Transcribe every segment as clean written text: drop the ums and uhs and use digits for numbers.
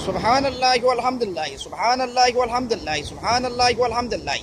Subhanallah walhamdulillah, Subhanallah walhamdulillah, Subhanallah walhamdulillah.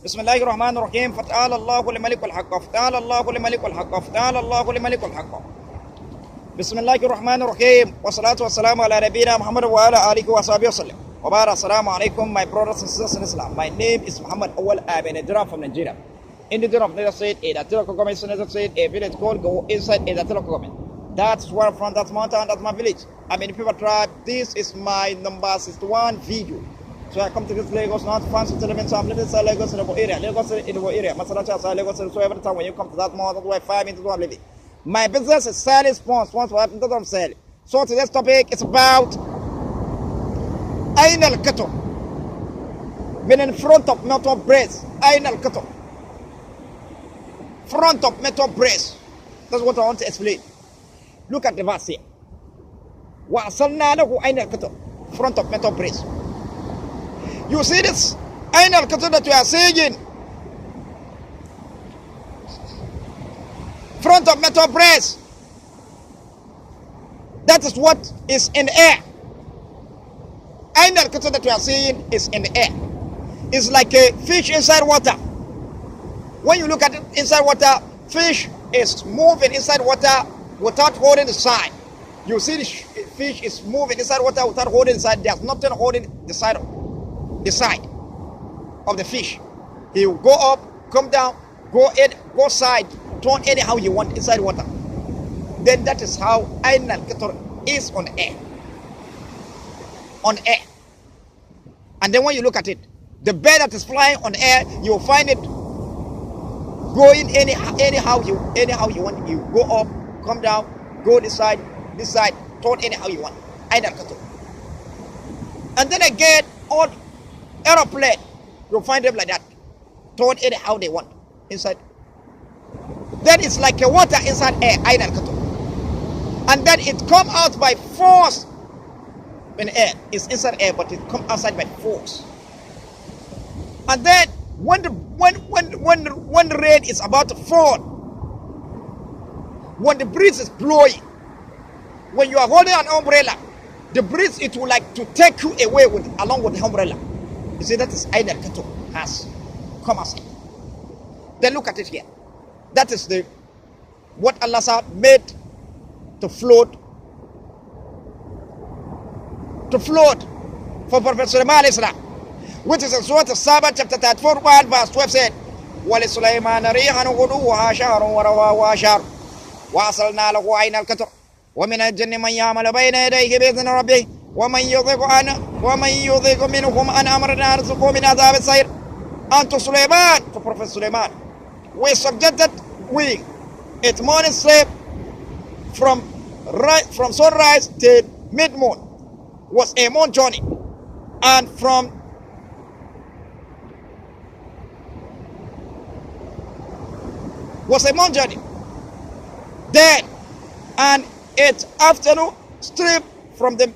Bismillahir Rahmanir Rahim. Fata'ala Allahu al-Malik al-Haqq. Fata'ala Allahu al-Malik al-Haqq. Fata'ala Allahu al-Malik al-Haqq. Bismillahir Rahmanir Rahim. Wa salatu wa salamu ala nabiyyina Muhammad wa ala alihi wa sahbihi wa sallam. Wa barak. Assalamu alaikum, my brothers and sisters in Islam. My name is Muhammad Awal. I'm a Nigerian from Nigeria. In the region of Niger State, in the Tilako government, Niger State, a village called Go inside in the Tilako government. That's where I'm from, that's mountain, that's my village. I'm in the people tribe. This is my number 61 video. So I come to this Lagos, not fancy television, so I'm living inside Lagos in the area. Lagos in the area. Masalacha, Lagos, so every time when you come to that mall, that's why 5 minutes I'm living. My business is selling spawns. Once what happens, I'm selling. So today's topic is about Ain al-Kato. Been in front of Metolbrease. Ain al-Kato. Front of Metolbrease. That's what I want to explain. Look at the verse here. وَأَصَلْنَا لَهُ أَيْنَ الْكَتُبِ Front of Metolbrease. You see this أَيْنَ الْكَتُبِ that you are saying? Front of Metolbrease. That is what is in the air. أَيْنَ الْكَتُبِ that you are seeing is in the air. It's like a fish inside water. When you look at it inside water, fish is moving inside water without holding the side. You see the fish is moving inside water without holding the side. There's nothing holding the side of the fish. He will go up, come down, go in, go side, turn anyhow you want inside water. Then that is how Ain al-Katar is on air. On air. And then when you look at it, the bird that is flying on air, you will find it going anyhow you want. You go up, come down, go this side, turn anyhow you want. Ain al-Katar. And then again, on aeroplane, you'll find them like that. Turn anyhow they want inside. Then it's like a water inside air, Ain al-Katar. And then it come out by force. In air, it's inside air, but it come outside by force. And then when the rain is about to fall, when the breeze is blowing, when you are holding an umbrella, the breeze, it will like to take you away along with the umbrella. You see, that is Ain al-Katar has come outside. Then look at it here. That is what Allah made to float for Prophet Suleiman Islam, which is in Surah Al-Saba chapter 34 verse 12 said, وَلِسُلَيْمَانَ رِيحًا غُدُوُّهَا شَهْرٌ وَرَوَاهُهَا شَهْرٌ وَأَصَلْنَا لَهُ عَيْنَ الْكَتْرِ وَمِنَ الْجِنِّ مَنْ يَعْمَلُ بَيْنَ يَدَيْهِ بِإِذْنِ رَبِّهِ وَمَنْ يُضِيقُ مِنْهُمْ عَنْ أَمْرِنَا نُذِقْهُ مِنْ عَذَابِ السَّعِيرِ. And to Suleiman, to Prophet Suleiman, we subjected its morning slave from sunrise till mid-moon was a month journey, and then and its afternoon strip from the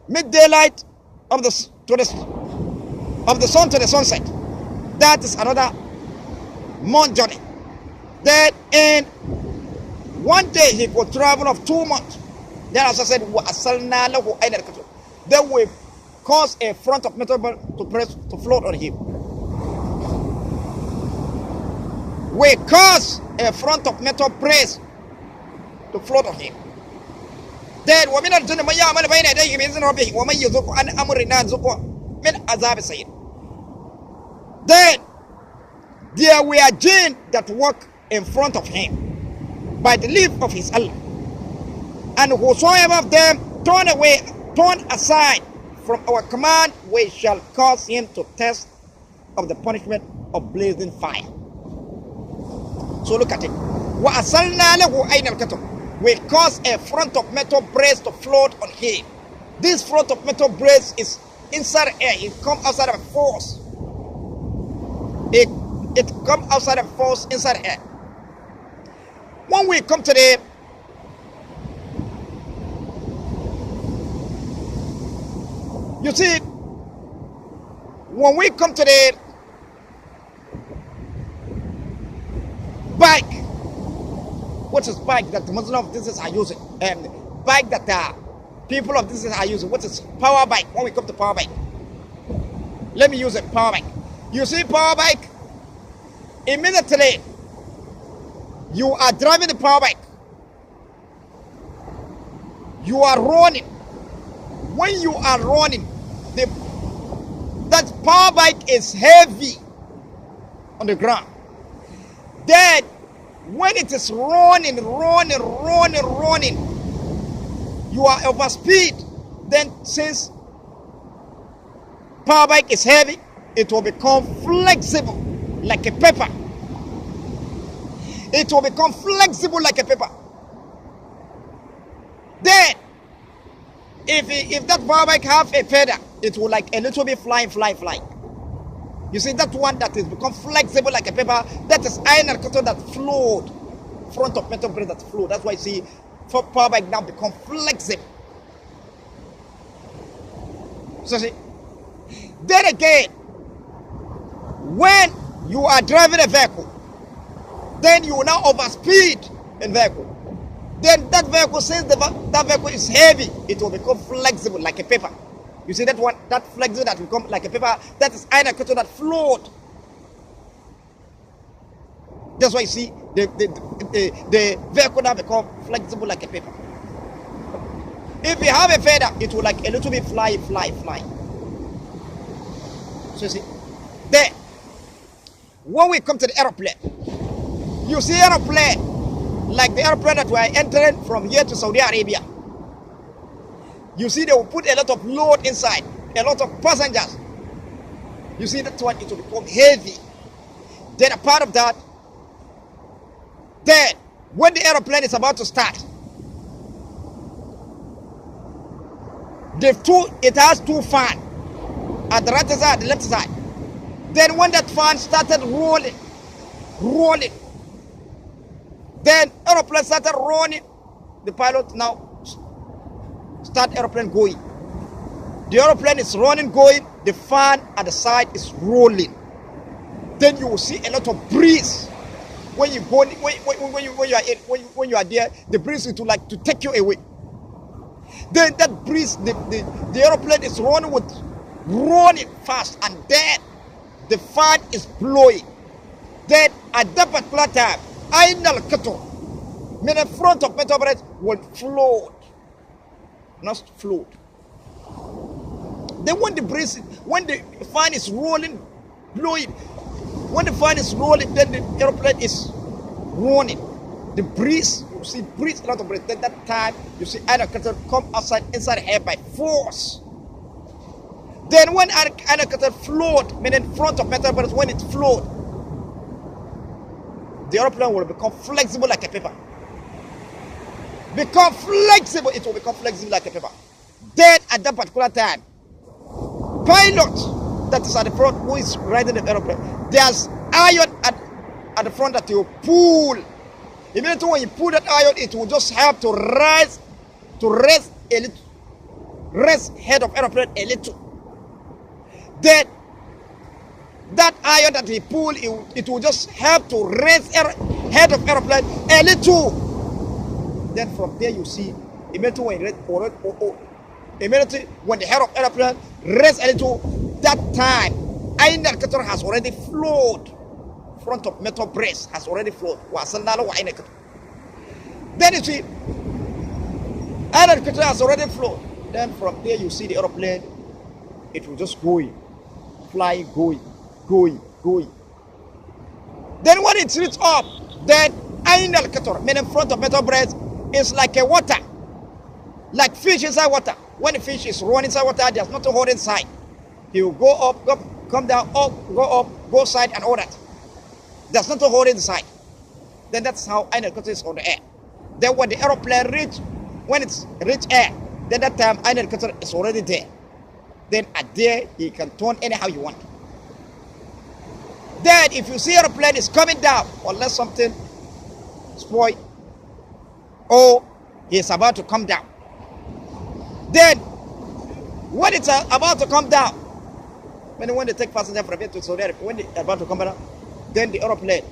mid-daylight of the sun to the sunset. That is another month journey. Then in one day he could travel of 2 months. Then as I said, then we cause a front of Metolbrease to float on him. We cause a front of Metolbrease to float on him. Then وَمِنَ الْجِنِّ مَنْ يَعْمَلُ بَيْنَ يَدَيْهِ بِإِذْنِ رَبِّهِ وَمَنْ يُذِقْهُ عَنْ أَمْرِنَا نُذِقْهُ مِنْ عَذَابِ السَّعِيرِ. Then there were jinn that walk in front of him by the leave of his Allah. And whosoever of them turn aside from our command, we shall cause him to taste of the punishment of blazing fire. So look at it. وَأَصَلْنَا لَهُ أَيْنَ الْكَتْرِ. We cause a front of Metolbrease to float on him. This front of Metolbrease is inside air. It comes outside of force. It comes outside of force inside air. When we come to the you see, when we come to the bike, what is bike that the Muslim businesses are using? Bike that people of this are using. What is power bike? When we come to power bike, let me use a power bike. You see power bike, immediately you are driving the power bike, you are running. When you are running, that power bike is heavy on the ground. Then when it is running, you are over speed. Then since power bike is heavy, it will become flexible like a paper. It will become flexible like a paper. Then if that power bike have a feather, it will like a little bit fly. You see that one that is become flexible like a paper, that is iron and cotton that flowed, front of Metolbrease that flowed. That's why you see power bike now become flexible. So see, then again, when you are driving a vehicle, then you will now overspeed in vehicle. Then that vehicle, since that vehicle is heavy, it will become flexible like a paper. You see that one, that flexible that will become like a paper, that is iron and cotton that float. That's why you see the vehicle now become flexible like a paper. If you have a feather, it will like a little bit fly. So you see, then when we come to the aeroplane, you see aeroplane, like the airplane that we are entering from here to Saudi Arabia. You see they will put a lot of load inside, a lot of passengers. You see that one, it will become heavy. Then a part of that, then when the airplane is about to start, it has two fans at the right side, the left side. Then when that fan started rolling, then aeroplane started running. The pilot now start aeroplane going. The aeroplane is running, going. The fan at the side is rolling. Then you will see a lot of breeze. When you go, when you are there, the breeze is like to take you away. Then that breeze, the aeroplane is running fast, and then the fan is blowing. Then at that particular time, Ainal Kato, meaning front of Metolbrease, will float. Not float. Then when the fan is rolling, blowing, when the fan is rolling, then the aeroplane is running. The breeze, you see breeze, a lot of breeze. Then that time, you see Ainal Kato come outside, inside the air by force. Then when Ainal Kato float, meaning front of Metolbrease, when it float, the aeroplane will become flexible like a paper. It will become flexible like a paper. Then at that particular time, pilot that is at the front who is riding the aeroplane, there's iron at the front that you pull. Immediately when you pull that iron, it will just help to rest a little, rest head of aeroplane a little. Then that iron that he pull, it will just help to raise head of aeroplane a little. Then from there you see immediately when the head of aeroplane raise a little, that time Ainal Kato has already flowed. Front of Metolbrease has already flowed. Then you see Ainal Kato has already flowed. Then from there you see the aeroplane, it will just going, flying, going. Then when it reaches up, then Ainal Kato, meaning front of Metolbrease, is like a water, like fish inside water. When the fish is running inside water, there's nothing holding inside. He will go up, come down, go side and all that. There's nothing holding inside. Then that's how Ainal Kato is on the air. Then when the aeroplane when it's reach air, then that time Ainal Kato is already there. Then at there, he can turn anyhow you want. Then if you see aeroplane is coming down, unless something spoil, or he is about to come down, then when it's about to come down, when they take passenger from here to Saudi Arabia, when they're about to come down, then the aeroplane,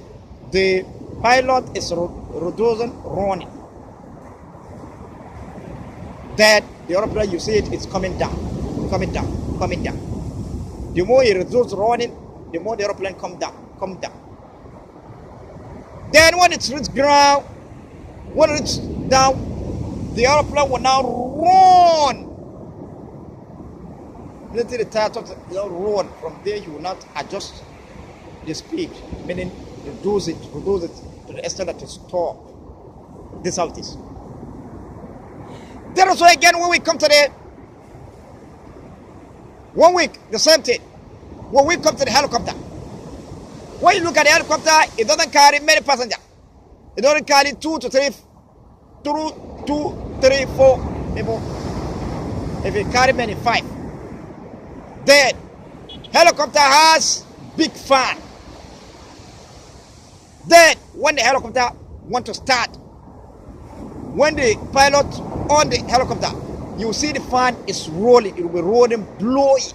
the pilot is running. Then the aeroplane, you see it's coming down, coming down, coming down. The more it reduces running, the more the aeroplane come down. Then when it's reached ground, when it's down, the aeroplane will now run. Until the tire starts to run. From there, you will not adjust the speed, meaning reduce it to the extent that it stop. This is how it is. Then also again, when we come to the 1 week, the same thing. When we come to the helicopter, when you look at the helicopter, it doesn't carry many passengers. It doesn't carry 2 to 3, 4 people. If it carry many, 5. Then helicopter has big fan. Then when the helicopter want to start, when the pilot on the helicopter, you see the fan is rolling. It will be rolling, blowing.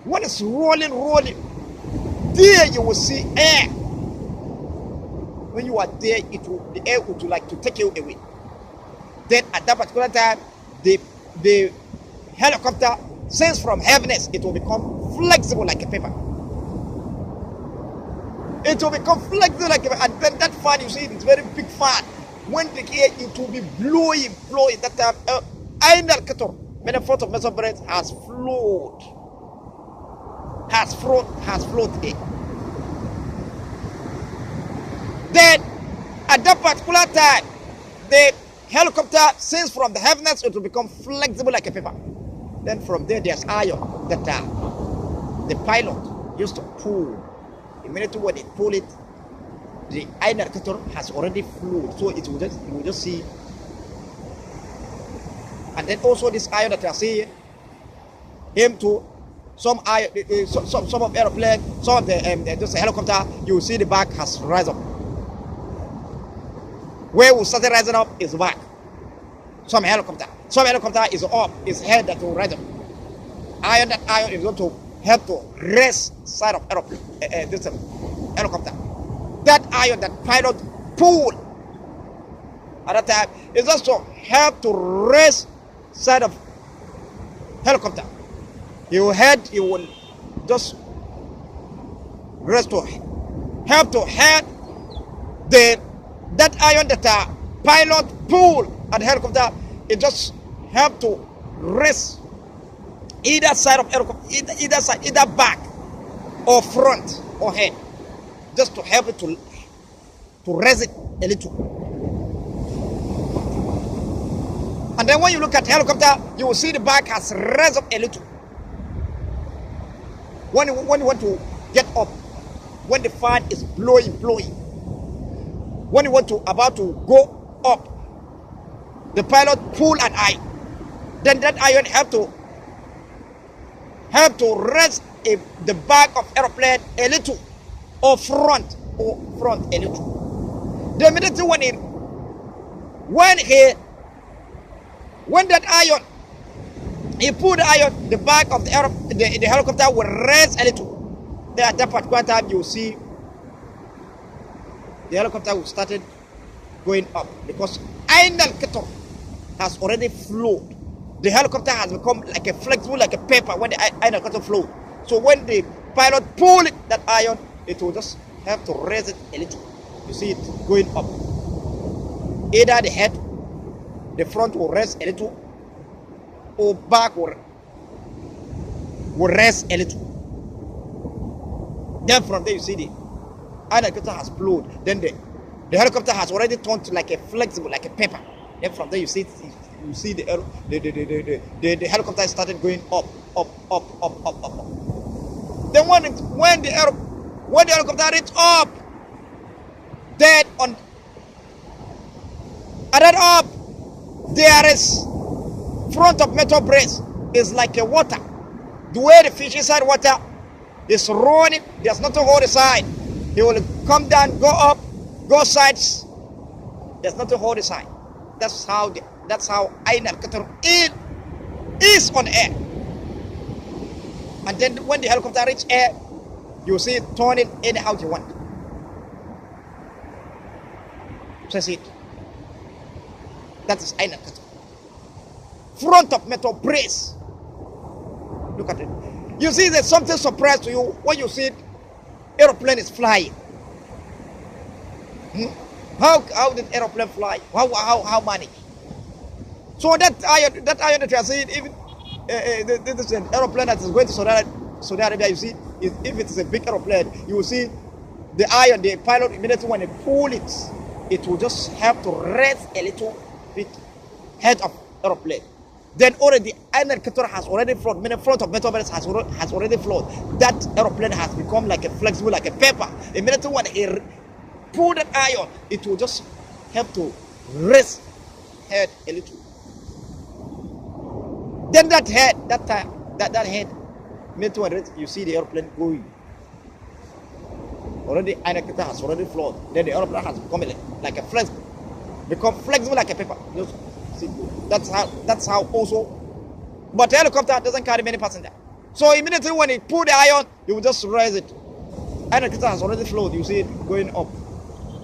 When it's rolling, there you will see air. When you are there, the air would like to take you away. Then at that particular time, the helicopter, since from heaviness, it will become flexible like a paper. It will become flexible like a paper. And then that fan, you see, it's very big fan. When the air, it will be blowing. That time, many forms of Metolbrease has flowed in. Then, at that particular time, the helicopter, since from the heaviness, it will become flexible like a paper. Then from there, there's iron that the pilot used to pull. Immediately when they pull it, the iron has already flowed, so you will just see. And then also this iron that you are seeing, him to some iron, some of aeroplane, some of the just a helicopter, you will see the back has risen up. Where we started rising up is back. Some helicopter is up, is head that will rise up. That iron is going to help to raise side of aeroplane, this helicopter. That iron that pilot pulled at that time is also help to raise side of helicopter. You will just rest to help to head that iron that pilot pulled at the helicopter. It just help to raise either side of helicopter, either side, either back or front or head, just to help it to raise it a little. And then when you look at helicopter, you will see the back has raised up a little. When you want to get up, when the fan is blowing, when you want to about to go up, the pilot pull an iron. Then that iron have to raise the back of aeroplane a little, or front a little. The immediately when that iron, he pulled the iron, the back of the helicopter will raise a little. Then at that particular time, you see the helicopter will started going up, because iron has already flowed. The helicopter has become like a flexible, like a paper when the iron flowed. So when the pilot pull it, that iron, it will just have to raise it a little. You see it going up. Either the head, the front will raise a little, or back will raise a little. Then from there you see the helicopter has flowed. Then the helicopter has already turned to like a flexible, like a paper. Then from there you see the helicopter started going up. Then when the helicopter reached up, then there is front of Metolbrease is like a water. The way the fish inside water is running, there's nothing to hold the side. He will come down, go up, go sides. There's nothing to hold the side. That's how Ain al-Qatar is on air. And then when the helicopter reaches air, you see it turning anyhow you want. That's it. That is Ain al-Qatar. front of Metolbrease. Look at it. You see, there's something surprise to you when you see aeroplane is flying. How did aeroplane fly? How manage? So that iron that you are seeing, even this is an aeroplane that is going to Saudi Arabia. You see, if it is a big aeroplane, you will see the iron, the pilot immediately when they pull it, it will just have to rest a little bit head of aeroplane. Then already iron cutter has already flown, meaning front of Metolbrease has already flown. That aeroplane has become like a flexible, like a paper. Immediately when he pull that iron, it will just have to rest head a little. Then that head, that head, you see the airplane going. Already, iron cutter has already flown. Then the airplane has become like a flexible like a paper. Just see, that's how also. But the helicopter doesn't carry many passengers. So immediately when he pull the iron, you will just raise it. Iron cutter has already flown. You see it going up.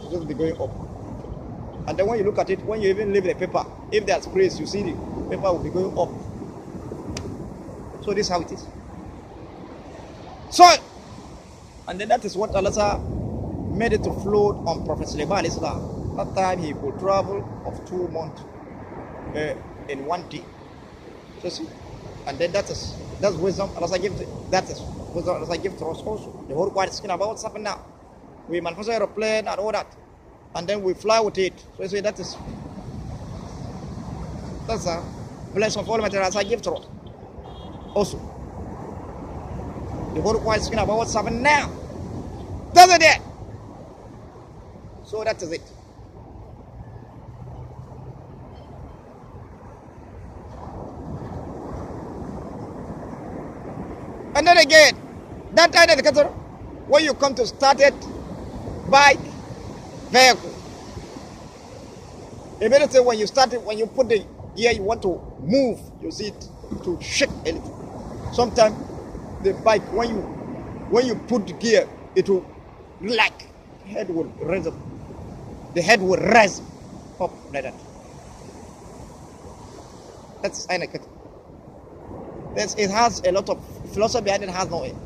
It just be going up. And then when you look at it, when you even leave the paper, if there's space, you see the paper will be going up. So this is how it is. So, and then that is what Allah made it to float on Prophet Suleiman Islam. That time he could travel of 2 months in 1 day. So see, and then that's wisdom Allah gives. That is wisdom Allah gives to us also. The whole world is speaking about what's happening now. We manufacture an aeroplane and all that, and then we fly with it. So you see, that's a blessing of all materials I give to us. Also, the whole world is speaking about what's happening now. Doesn't it? So that is it. And then again, that kind of the when you come to start it, bike, vehicle. Immediately when you start it, when you put the gear, you want to move, you see it to shake a little. Sometimes the bike, when you put the gear, it will like head will raise up. The head will rise up like that. That's Heineken. It has a lot of philosophy behind it. Has no end.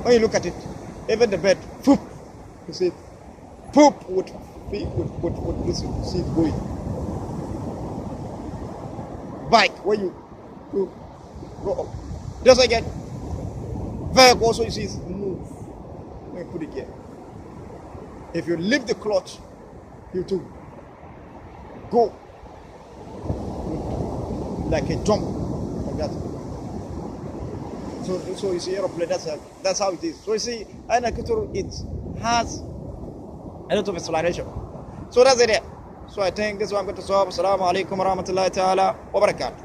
When you look at it, even the bed, poop, you see it, poop would this, you see it going. Bike, when you go up, just again. Vehicle also, you see it move when you put it here. If you leave the clutch, you too go like a jump like that. So you see aeroplane, that's how it is. So you see, it has a lot of acceleration. So that's it. So I think this is what I'm going to solve. Assalamu alaikum wa rahmatullahi ta'ala wa barakatuh.